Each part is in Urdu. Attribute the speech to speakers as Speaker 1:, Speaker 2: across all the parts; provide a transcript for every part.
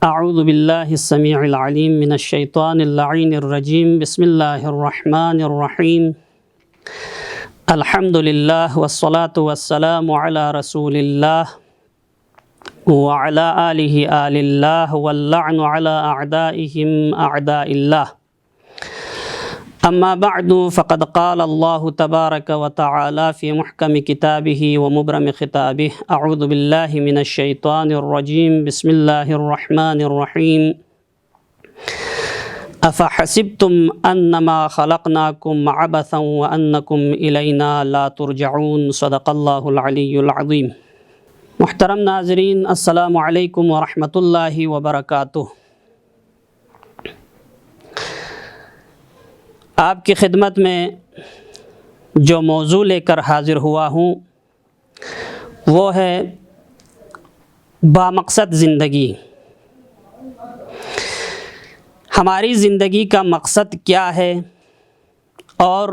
Speaker 1: اعوذ باللہ السمیع العلیم من الشیطان اللعین الرجیم بسم اللہ الرحمن الرحیم الحمد للہ والصلاة والسلام علی رسول اللہ وعلی آلہ آل اللہ واللعن علی اعدائہم اعداء اللہ اما بعد فقد قال اللہ تبارک وتعالی فی محکم کتابہ ومبرم خطابہ اعوذ باللہ من الشیطان الرجیم بسم اللہ الرحمن الرحیم افحسبتم انما خلقناکم عبثا وانکم الینا لا ترجعون صدق اللہ العلی العظیم۔ محترم ناظرین، السلام علیکم ورحمۃ اللہ وبرکاتہ۔ آپ کی خدمت میں جو موضوع لے کر حاضر ہوا ہوں وہ ہے بامقصد زندگی۔ ہماری زندگی کا مقصد کیا ہے، اور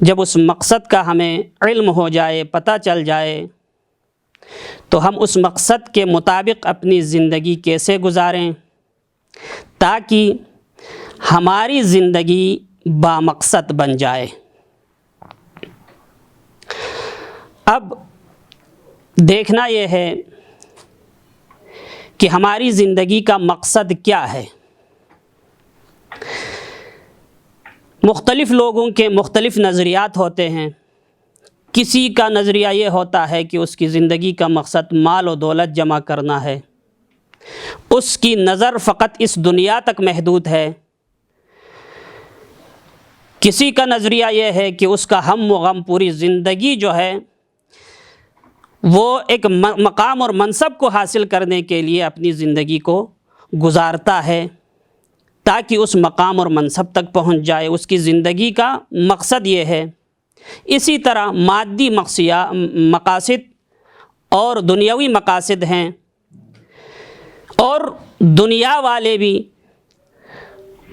Speaker 1: جب اس مقصد کا ہمیں علم ہو جائے، پتہ چل جائے، تو ہم اس مقصد کے مطابق اپنی زندگی کیسے گزاریں تاکہ ہماری زندگی بامقصد بن جائے۔ اب دیکھنا یہ ہے کہ ہماری زندگی کا مقصد کیا ہے۔ مختلف لوگوں کے مختلف نظریات ہوتے ہیں۔ کسی کا نظریہ یہ ہوتا ہے کہ اس کی زندگی کا مقصد مال و دولت جمع کرنا ہے، اس کی نظر فقط اس دنیا تک محدود ہے۔ کسی کا نظریہ یہ ہے کہ اس کا ہم و غم پوری زندگی جو ہے وہ ایک مقام اور منصب کو حاصل کرنے کے لیے اپنی زندگی کو گزارتا ہے تاکہ اس مقام اور منصب تک پہنچ جائے۔ اس کی زندگی کا مقصد یہ ہے۔ اسی طرح مادی مقاصد اور دنیاوی مقاصد ہیں، اور دنیا والے بھی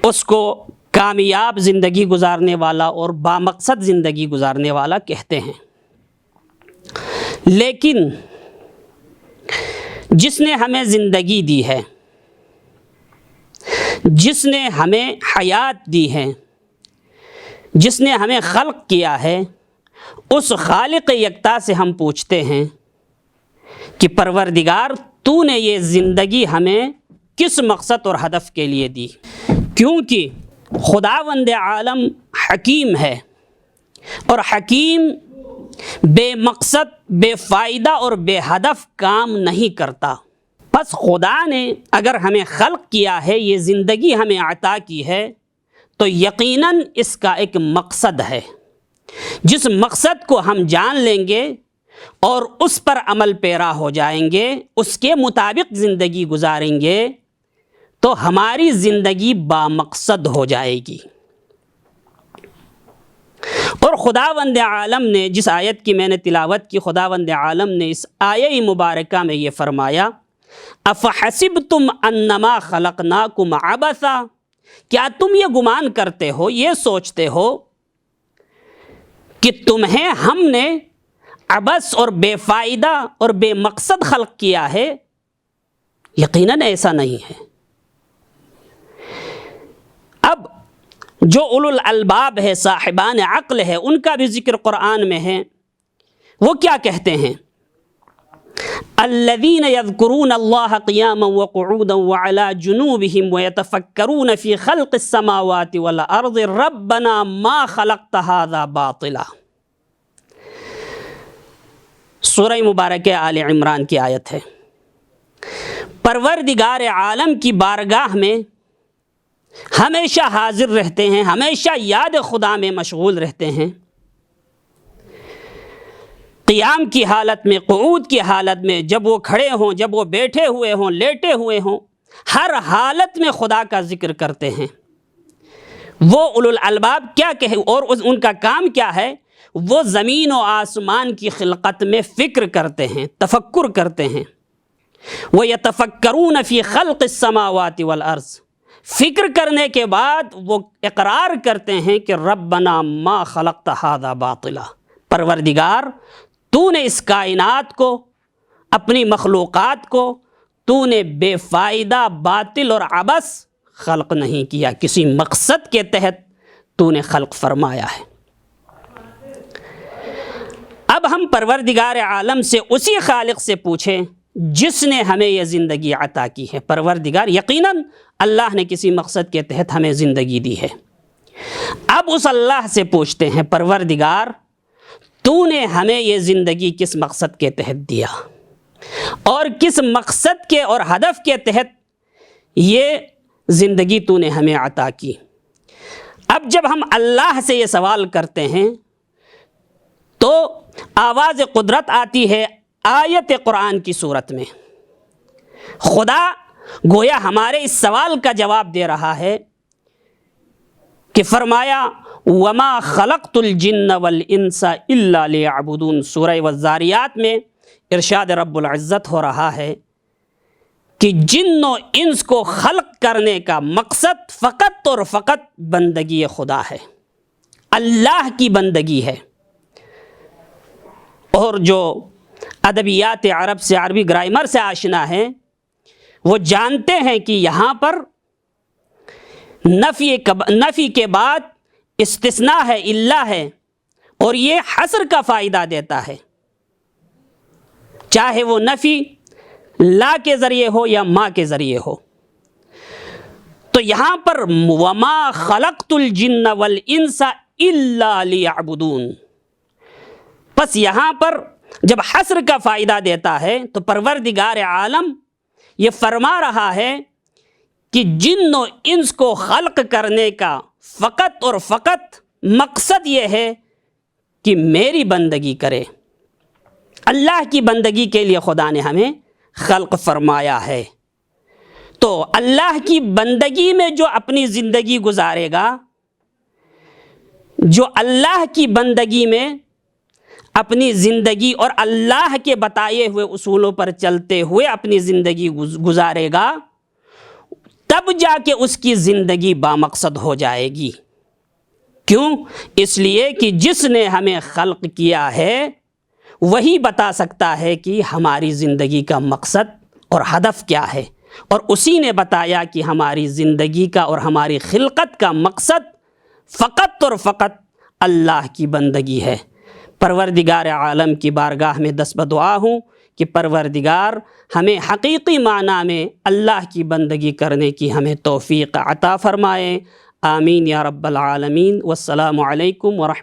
Speaker 1: اس کو کامیاب زندگی گزارنے والا اور بامقصد زندگی گزارنے والا کہتے ہیں۔ لیکن جس نے ہمیں زندگی دی ہے، جس نے ہمیں حیات دی ہے، جس نے ہمیں خلق کیا ہے، اس خالق یکتا سے ہم پوچھتے ہیں کہ پروردگار، تو نے یہ زندگی ہمیں کس مقصد اور ہدف کے لیے دی؟ کیونکہ خداوند عالم حکیم ہے، اور حکیم بے مقصد، بے فائدہ اور بے ہدف کام نہیں کرتا۔ پس خدا نے اگر ہمیں خلق کیا ہے، یہ زندگی ہمیں عطا کی ہے، تو یقیناً اس کا ایک مقصد ہے۔ جس مقصد کو ہم جان لیں گے اور اس پر عمل پیرا ہو جائیں گے، اس کے مطابق زندگی گزاریں گے، تو ہماری زندگی بامقصد ہو جائے گی۔ اور خداوند عالم نے جس آیت کی میں نے تلاوت کی، خداوند عالم نے اس آیہ مبارکہ میں یہ فرمایا، افحسبتم انما خلقناکم عبثا، کیا تم یہ گمان کرتے ہو، یہ سوچتے ہو کہ تمہیں ہم نے عبث اور بے فائدہ اور بے مقصد خلق کیا ہے؟ یقیناً ایسا نہیں ہے۔ اب جو اولو الالباب ہے، صاحبان عقل ہے، ان کا بھی ذکر قرآن میں ہے۔ وہ کیا کہتے ہیں؟ الذین یذکرون اللہ قیاما وقعودا وعلی جنوبہم ویتفکرون فی خلق السماوات والارض ربنا ما خلقت ھذا باطلا۔ سورہ مبارکہ آل عمران کی آیت ہے۔ پروردگار عالم کی بارگاہ میں ہمیشہ حاضر رہتے ہیں، ہمیشہ یاد خدا میں مشغول رہتے ہیں۔ قیام کی حالت میں، قعود کی حالت میں، جب وہ کھڑے ہوں، جب وہ بیٹھے ہوئے ہوں، لیٹے ہوئے ہوں، ہر حالت میں خدا کا ذکر کرتے ہیں۔ وہ اولو الالباب کیا کہیں، اور ان کا کام کیا ہے؟ وہ زمین و آسمان کی خلقت میں فکر کرتے ہیں، تفکر کرتے ہیں۔ وَيَتَفَكَّرُونَ فِي خَلْقِ السَّمَاوَاتِ وَالْأَرْضِ، فکر کرنے کے بعد وہ اقرار کرتے ہیں کہ ربنا ما خلقت ھذا باطلا، پروردگار تو نے اس کائنات کو، اپنی مخلوقات کو تو نے بے فائدہ باطل اور عبث خلق نہیں کیا، کسی مقصد کے تحت تو نے خلق فرمایا ہے۔ اب ہم پروردگار عالم سے، اسی خالق سے پوچھیں جس نے ہمیں یہ زندگی عطا کی ہے۔ پروردگار، یقیناً اللہ نے کسی مقصد کے تحت ہمیں زندگی دی ہے۔ اب اس اللہ سے پوچھتے ہیں، پروردگار تو نے ہمیں یہ زندگی کس مقصد کے تحت دیا، اور کس مقصد کے اور ہدف کے تحت یہ زندگی تو نے ہمیں عطا کی۔ اب جب ہم اللہ سے یہ سوال کرتے ہیں تو آواز قدرت آتی ہے آیت قرآن کی صورت میں۔ خدا گویا ہمارے اس سوال کا جواب دے رہا ہے کہ فرمایا وَمَا خَلَقْتُ الْجِنَّ وَالْإِنسَ إِلَّا لِيَعْبُدُونَ۔ سورہ والذاریات میں ارشاد رب العزت ہو رہا ہے کہ جن و انس کو خلق کرنے کا مقصد فقط اور فقط بندگی خدا ہے، اللہ کی بندگی ہے۔ اور جو ادبیات عرب سے، عربی گرامر سے آشنا ہے، وہ جانتے ہیں کہ یہاں پر نفی کے بعد استثناء ہے، الا ہے، اور یہ حصر کا فائدہ دیتا ہے، چاہے وہ نفی لا کے ذریعے ہو یا ما کے ذریعے ہو۔ تو یہاں پر وَمَا خَلَقْتُ الْجِنَّ وَالْإِنسَ إِلَّا لِيَعْبُدُونَ، پس یہاں پر جب حصر کا فائدہ دیتا ہے تو پروردگار عالم یہ فرما رہا ہے کہ جن و انس کو خلق کرنے کا فقط اور فقط مقصد یہ ہے کہ میری بندگی کرے۔ اللہ کی بندگی کے لیے خدا نے ہمیں خلق فرمایا ہے۔ تو اللہ کی بندگی میں جو اپنی زندگی گزارے گا، جو اللہ کی بندگی میں اپنی زندگی اور اللہ کے بتائے ہوئے اصولوں پر چلتے ہوئے اپنی زندگی گزارے گا، تب جا کے اس کی زندگی بامقصد ہو جائے گی۔ کیوں؟ اس لیے کہ جس نے ہمیں خلق کیا ہے وہی بتا سکتا ہے کہ ہماری زندگی کا مقصد اور ہدف کیا ہے، اور اسی نے بتایا کہ ہماری زندگی کا اور ہماری خلقت کا مقصد فقط اور فقط اللہ کی بندگی ہے۔ پروردگار عالم کی بارگاہ میں دست بدعا ہوں کہ پروردگار ہمیں حقیقی معنی میں اللہ کی بندگی کرنے کی ہمیں توفیق عطا فرمائے۔ آمین یا رب العالمین۔ والسلام علیکم ورحمۃ